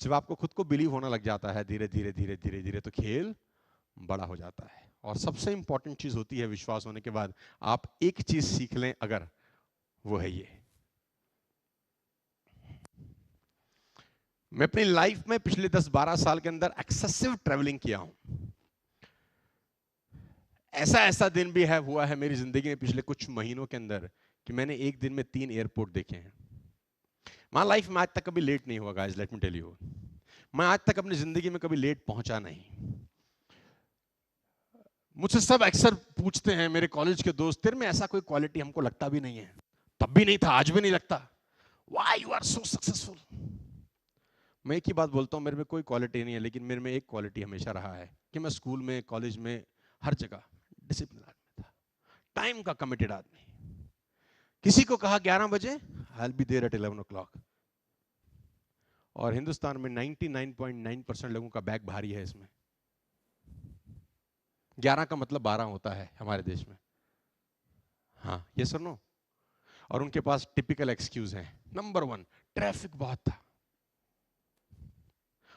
जब आपको खुद को बिलीव होना लग जाता है धीरे धीरे धीरे धीरे धीरे, तो खेल बड़ा हो जाता है। और सबसे इंपॉर्टेंट चीज होती है विश्वास होने के बाद, आप एक चीज सीख लें अगर, वो है ये। मैं अपनी लाइफ में पिछले 10-12 साल के अंदर एक्सेसिव ट्रैवलिंग किया हूं। ऐसा ऐसा दिन भी है हुआ है मेरी जिंदगी में पिछले कुछ महीनों के अंदर कि मैंने एक दिन में 3 एयरपोर्ट देखे हैं। माय लाइफ में आज तक कभी लेट नहीं हुआ guys, let me tell you. मैं आज तक अपनी जिंदगी में कभी लेट पहुंचा नहीं। मुझसे सब अक्सर पूछते हैं, मेरे कॉलेज के दोस्त, तेरे में ऐसा कोई क्वालिटी हमको लगता भी नहीं है, तब भी नहीं था, आज भी नहीं लगता, why you are so successful. मैं एक ही बात बोलता हूं, मेरे में कोई क्वालिटी नहीं है, लेकिन मेरे में एक क्वालिटी हमेशा रहा है कि मैं स्कूल में, कॉलेज में, हर जगह डिसिप्लिन आदमी था, टाइम का कमिटेड आदमी। किसी को कहा 11 बजे, I will be there at 11 o'clock। और हिंदुस्तान में 99.9% लोगों का बैग भारी है इसमें। 11 का मतलब 12 होता है हमारे देश में। हाँ, ये सुनो। और उनके पास टिपिकल एक्सक्यूज है। नंबर 1, ट्रैफिक बहुत था।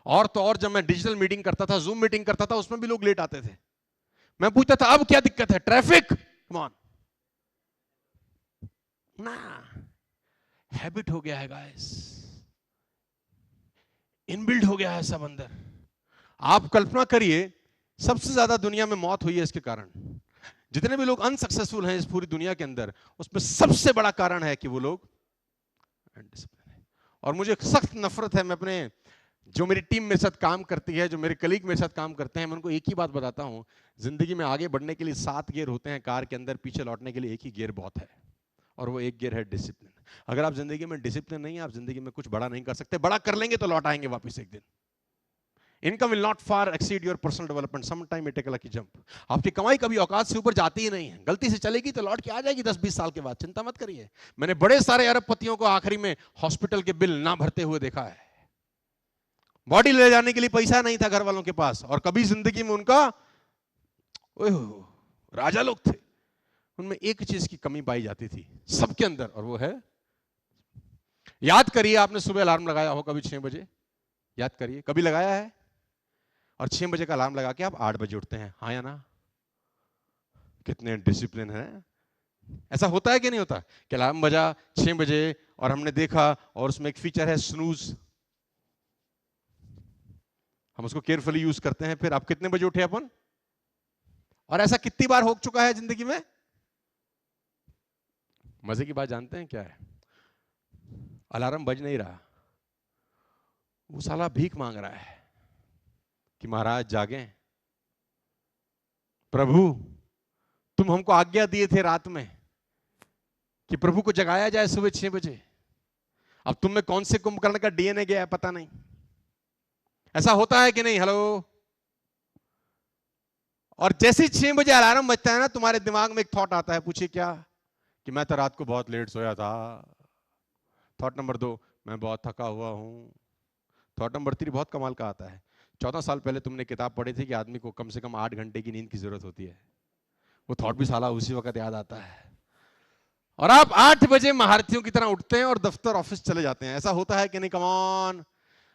और तो और जब मैं डिजिटल मीटिंग करता था, जूम मीटिंग करता था, उसमें भी लोग लेट आते थे। मैं पूछता था अब क्या दिक्कत है, ट्रैफिक, कम ऑन ना, हैबिट हो गया है गाइस, इनबिल्ड हो गया है सब अंदर। आप कल्पना करिए, सबसे ज्यादा दुनिया में मौत हुई है इसके कारण। जितने भी लोग अनसक्सेसफुल हैं इस पूरी दुनिया के अंदर, उसमें सबसे बड़ा कारण है कि वो लोग अनडिसिप्लिन है। और मुझे सख्त नफरत है, मैं अपने जो मेरी टीम मेरे साथ काम करती है, जो मेरे कलीग मेरे साथ काम करते हैं, मैं उनको एक ही बात बताता हूं, जिंदगी में आगे बढ़ने के लिए 7 गियर होते हैं कार के अंदर, पीछे लौटने के लिए एक ही गियर बहुत है, और वो एक गियर है डिसिप्लिन। अगर आप जिंदगी में डिसिप्लिन नहीं है, आप जिंदगी में कुछ बड़ा नहीं कर सकते। बड़ा कर लेंगे तो लौट आएंगे वापस एक दिन। Income will not far exceed your personal development, some time it take a lucky jump. आपकी कमाई कभी औकात से ऊपर जाती ही नहीं है, गलती से चलेगी तो लौट के आ जाएगी 10-20 साल के बाद, चिंता मत करिए। मैंने बड़े सारे अरबपतियों को आखिरी में हॉस्पिटल के बिल ना भरते हुए देखा है। बॉडी ले जाने के लिए पैसा नहीं था घर वालों के पास, और कभी जिंदगी में उनका राजा लोग थे, उनमें एक चीज की कमी पाई जाती थी सबके अंदर, और वो है, याद करिए, आपने सुबह अलार्म लगाया हो कभी 6 बजे, याद करिए कभी लगाया है? और 6 बजे का अलार्म लगा के आप 8 बजे उठते हैं, हाँ या ना? कितने डिसिप्लिन है। ऐसा होता है कि नहीं होता कि अलार्म बजा 6 बजे और हमने देखा, और उसमें एक फीचर है स्नूज, हम उसको केयरफुली यूज करते हैं, फिर आप कितने बजे उठे अपन? और ऐसा कितनी बार हो चुका है जिंदगी में? मजे की बात जानते हैं क्या है? अलार्म बज नहीं रहा, वो साला भीख मांग रहा है कि महाराज जागें, प्रभु तुम हमको आज्ञा दिए थे रात में कि प्रभु को जगाया जाए सुबह 6 बजे, अब तुम में कौन से कुंभकर्ण का डीएनए गया है पता नहीं। ऐसा होता है कि नहीं? हेलो। और जैसे ही 6 बजे अलार्म बजता है ना, तुम्हारे दिमाग में एक थॉट आता है, पूछिए क्या? कि मैं तो रात को बहुत लेट सोया था। थॉट नंबर 2, मैं बहुत थका हुआ हूं। थॉट नंबर 3 बहुत कमाल का आता है, 14 साल पहले तुमने किताब पढ़ी थी कि आदमी को कम से कम 8 घंटे की नींद की जरूरत होती है। वो थॉट भी साला उसी वक्त याद आता है, और आप 8 बजे महारथियों की तरह उठते हैं और दफ्तर ऑफिस चले जाते हैं। ऐसा होता है कि नहीं? Come on.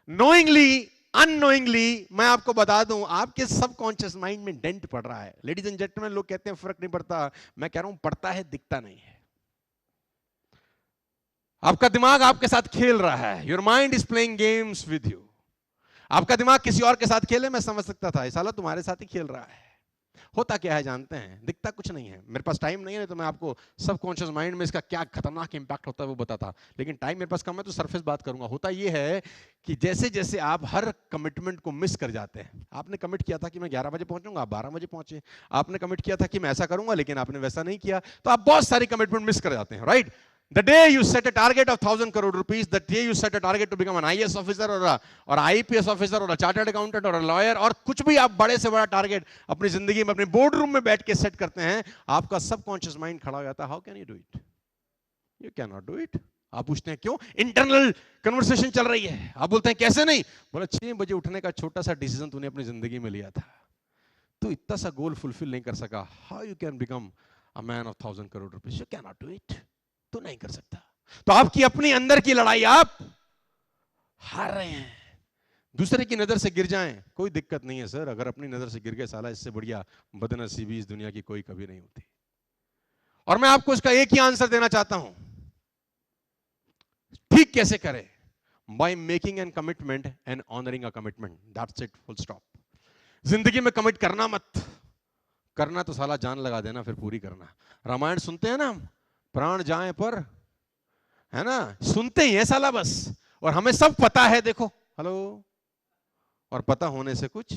नोइंगली अननोइंगली मैं आपको बता दूं, आपके सबकॉन्शियस माइंड में डेंट पड़ रहा है। लेडीज एंड जेंटलमैन, लोग कहते हैं फर्क नहीं पड़ता, मैं कह रहा हूं पड़ता है, दिखता नहीं है। आपका दिमाग आपके साथ खेल रहा है, your mind is playing games with you. आपका दिमाग किसी और के साथ खेले, मैं समझ सकता था, साला तुम्हारे साथ ही खेल रहा है। होता क्या है जानते हैं? दिखता कुछ नहीं है। मेरे पास टाइम नहीं है, तो मैं आपको सबकॉन्शियस माइंड में इसका क्या खतरनाक इंपैक्ट होता है वो बताता, लेकिन टाइम मेरे पास कम है तो सरफेस बात करूंगा। होता ये है कि जैसे जैसे आप हर कमिटमेंट को मिस कर जाते हैं, आपने कमिट किया था कि मैं 11 बजे पहुंचूंगा, आप 12 बजे पहुंचे। आपने कमिट किया था कि मैं ऐसा करूंगा, लेकिन आपने वैसा नहीं किया, तो आप बहुत सारी कमिटमेंट मिस कर जाते हैं, right? The day you set a target of 1,000 crore rupees, the day you set a target to become an IAS officer or IPS officer or a chartered accountant or a lawyer, और कुछ भी आप बड़े से बड़ा target अपनी जिंदगी में अपने बोर्ड रूम में बैठ के सेट करते हैं, आपका सबकॉन्शियस माइंड खड़ा हो जाता है, how can you do it? You can not do it. आप पूछते हैं क्यों? इंटरनल कन्वर्सेशन चल रही है। आप बोलते हैं कैसे नहीं? बोला 6 बजे उठने का छोटा सा डिसीजन तूने अपनी जिंदगी में लिया था, तू इतना सा गोल फुलफिल नहीं कर सका, how you can become a man of 1,000 crore rupees? You can not do it. तो नहीं कर सकता। तो आपकी अपनी अंदर की लड़ाई आप हार रहे हैं। दूसरे की नजर से गिर जाएं, कोई दिक्कत नहीं है सर, अगर अपनी नजर से गिर गए साला, इससे बढ़िया बदनसीबी इस दुनिया की कोई कभी नहीं होती। और मैं आपको इसका एक ही आंसर देना चाहता हूं, ठीक कैसे करें? By making an commitment and honouring a commitment, that's it, full stop. जिंदगी में कमिट करना मत, करना तो साला जान लगा देना, फिर पूरी करना। रामायण सुनते हैं ना हम, प्राण जाए पर, है ना, सुनते ही है साला बस, और हमें सब पता है, देखो हेलो, और पता होने से कुछ,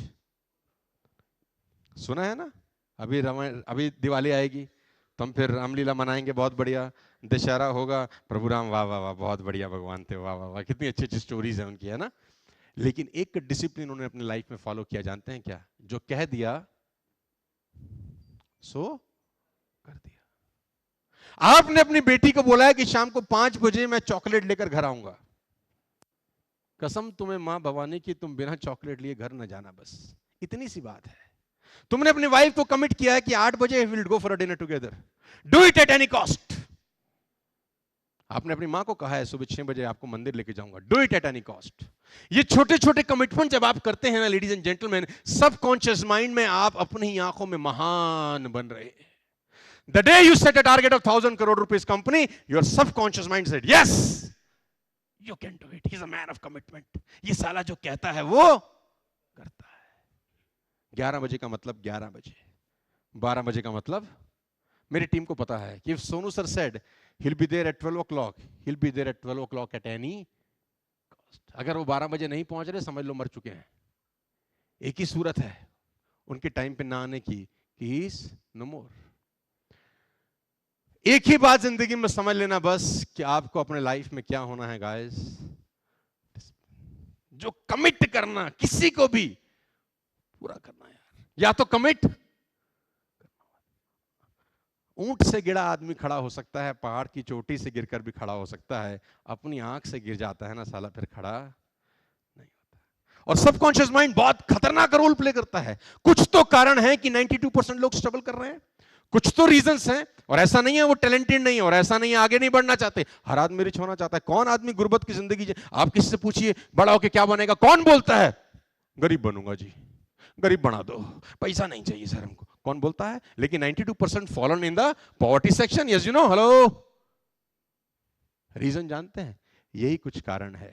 सुना है ना, अभी रामायण, अभी दिवाली आएगी तो हम फिर रामलीला मनाएंगे, बहुत बढ़िया, दशहरा होगा, प्रभु राम, वाह वाह वाह, बहुत बढ़िया भगवान थे, वाह वाह वाह, कितनी अच्छी अच्छी स्टोरीज है उनकी, है ना। लेकिन एक डिसिप्लिन उन्होंने अपनी लाइफ में फॉलो किया, जानते हैं क्या? जो कह दिया सो कर दिया। आपने अपनी बेटी को बोला है कि शाम को 5 बजे मैं चॉकलेट लेकर घर आऊंगा, कसम तुम्हें मां भवानी की, तुम बिना चॉकलेट लिए घर न जाना, बस इतनी सी बात है। तुमने अपनी वाइफ को कमिट किया है कि 8 बजे will go for a dinner together, do it at any cost. आपने अपनी मां को कहा है सुबह 6 बजे आपको मंदिर लेके जाऊंगा, do it at any cost. ये छोटे छोटे कमिटमेंट जब आप करते हैं ना ladies and gentleman, subconscious mind में आप अपनी ही आंखों में महान बन रहे हैं। The day you set a target of 1,000 crore rupees company, your subconscious mind said, yes, you can do it. He's a man of commitment. ये साला जो कहता है वो करता है। 11 बजे का मतलब 11 बजे, 12 बजे का मतलब, मेरी टीम को पता है कि if Sonu sir said he'll be there at 12 o'clock, he'll be there at 12 o'clock at any cost. अगर वो 12 बजे नहीं पहुंच रहे, समझ लो मर चुके हैं। एक ही सूरत है उनके टाइम पे ना आने की, he is no more। एक ही बात जिंदगी में समझ लेना बस, कि आपको अपने लाइफ में क्या होना है गाइस, जो कमिट करना, किसी को भी पूरा करना यार, या तो कमिट। ऊंट से गिरा आदमी खड़ा हो सकता है, पहाड़ की चोटी से गिरकर भी खड़ा हो सकता है, अपनी आंख से गिर जाता है ना साला, फिर खड़ा नहीं होता। और सबकॉन्शियस माइंड बहुत खतरनाक रोल प्ले करता है। कुछ तो कारण है कि 92% लोग स्ट्रगल कर रहे हैं, कुछ तो रीजंस हैं, और ऐसा नहीं है वो टैलेंटेड नहीं है, और ऐसा नहीं है आगे नहीं बढ़ना चाहते, हर आदमी रिच होना चाहता है। कौन आदमी गुर्बत की जिंदगी, आप किसी से पूछिए बड़ा होके क्या बनेगा, कौन बोलता है गरीब बनूंगा जी, गरीब बना दो, पैसा नहीं चाहिए सर हमको, कौन बोलता है? लेकिन 92% fallen in the poverty section, yes you know, hello. Reason जानते हैं? यही कुछ कारण है,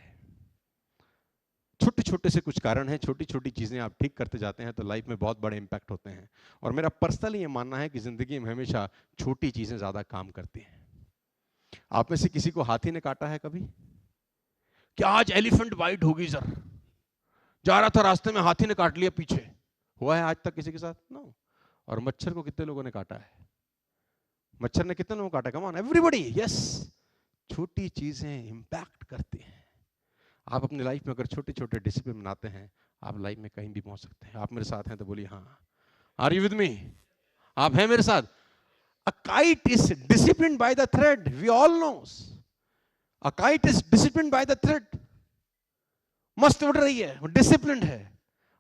छोटे छोटे से कुछ कारण है, छोटी छोटी चीजें आप ठीक करते जाते हैं तो लाइफ में बहुत बड़े इंपैक्ट होते हैं। और मेरा पर्सनली ये मानना है कि जिंदगी में हमेशा छोटी चीजें ज्यादा काम करती हैं। आप में से किसी को हाथी ने काटा है कभी? क्या आज एलिफेंट बाइट होगी सर, जा रहा था रास्ते में हाथी ने काट लिया पीछे, हुआ है आज तक किसी के साथ? नो। और मच्छर को कितने लोगों ने काटा है? मच्छर ने कितने लोगों को काटा? Come on everybody, yes. छोटी चीजें इंपैक्ट करती हैं। आप अपनी लाइफ में अगर छोटे छोटे डिसिप्लिन बनाते हैं, आप लाइफ में कहीं भी पहुंच सकते हैं। आप मेरे साथ हैं तो बोलिए हाँ। Are you with me? आप हैं मेरे साथ? A kite is disciplined by the thread, we all knows. A kite is disciplined by the thread. मस्त उड़ रही है, वो डिसिप्लिन्ड है।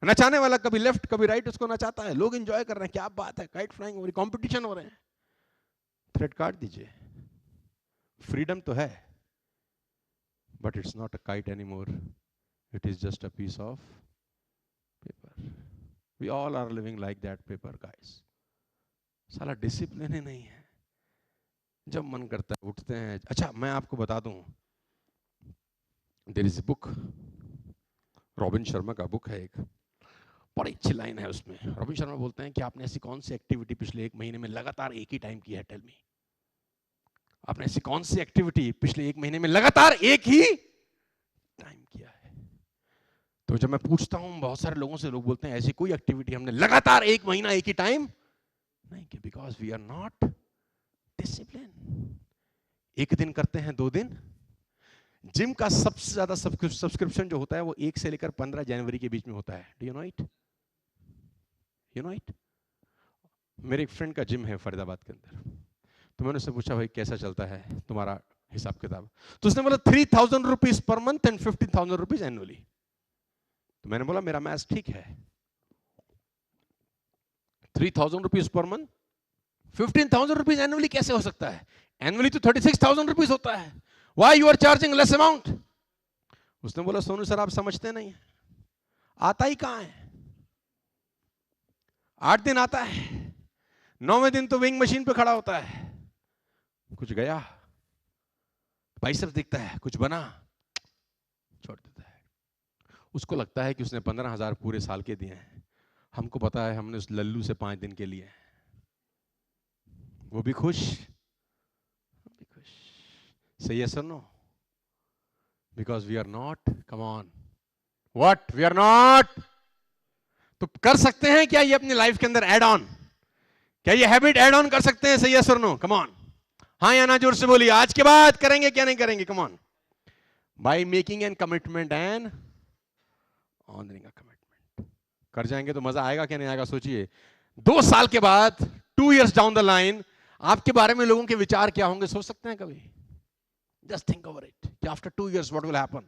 नचाने वाला कभी लेफ्ट कभी राइट उसको नचाता है, लोग एंजॉय कर रहे हैं, क्या बात है, काइट फ्लाइंग हो रही, कॉम्पिटिशन हो रहे हैं। थ्रेड काट दीजिए, फ्रीडम तो है, but it's not a kite anymore, it is just a piece of paper. We all are living like that paper guys. साला डिसिप्लिन ही नहीं है, जब मन करता है उठते हैं। अच्छा मैं आपको बता दूं, there is a book, robin Sharma का बुक है एक, बड़ी अच्छी लाइन है उसमें। रॉबिन शर्मा बोलते हैं कि आपने ऐसी कौन सी एक्टिविटी पिछले 1 महीने में लगातार एक ही टाइम की है, टेल मी। आपने ऐसी कौन सी एक्टिविटी पिछले 1 महीने में लगातार एक ही टाइम किया है? तो जब मैं पूछता हूं बहुत सारे लोगों से, लोग बोलते हैं ऐसी कोई एक्टिविटी हमने लगातार 1 महीना एक ही टाइम नहीं किया, because we are not discipline. एक दिन करते हैं, 2 दिन। जिम का सबसे ज्यादा सब्सक्रिप्शन जो होता है वो 1 से लेकर 15 जनवरी के बीच में होता है। Do you know it? You know it? मेरे एक फ्रेंड का जिम है फरीदाबाद के अंदर, तो मैंने उससे पूछा भाई कैसा चलता है तुम्हारा हिसाब किताब? तो उसने बोला 3,000 rupees per month and 15,000 rupees annually. तो मैंने बोला मेरा मैथ्स ठीक है, 3,000 rupees per month, 15,000 rupees annually कैसे हो सकता है? एनुअली तो 36,000 रुपीज होता है, why you are charging less amount? उसने बोला सोनू सर आप समझते नहीं है, आता ही कहां है। 8 दिन आता है, 9वें दिन तो विंग मशीन पे खड़ा होता है, कुछ गया, बाइसेप्स दिखता है, कुछ बना, छोड़ देता है। उसको लगता है कि उसने 15,000 पूरे साल के दिए हैं, हमको पता है हमने उस लल्लू से 5 दिन के लिए। वो भी खुश, Say yes or no? Because we are not. Come on. What? We are not. तो कर सकते हैं क्या ये अपनी लाइफ के अंदर ऐड ऑन? क्या ये हैबिट ऐड ऑन कर सकते हैं? Say yes or no? Come on. हाँ या ना जोर से बोलिए, आज के बाद करेंगे क्या नहीं करेंगे? Come on. By making an commitment and honoring a commitment. कर जाएंगे तो मजा आएगा क्या नहीं आएगा? सोचिए 2 साल के बाद, 2 years down the line, आपके बारे में लोगों के विचार क्या होंगे? सोच सकते हैं कभी? Just think over it. कि after 2 years what will happen?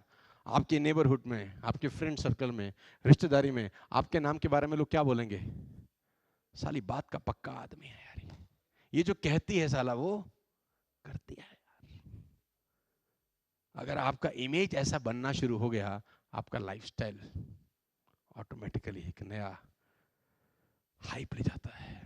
आपके नेबरहुड में, आपके फ्रेंड सर्कल में, रिश्तेदारी में आपके नाम के बारे में लोग क्या बोलेंगे? साली बात का पक्का आदमी है यार, ये जो कहती है साला वो करती है यार। अगर आपका इमेज ऐसा बनना शुरू हो गया, आपका लाइफस्टाइल ऑटोमेटिकली एक नया हाइप ले जाता है।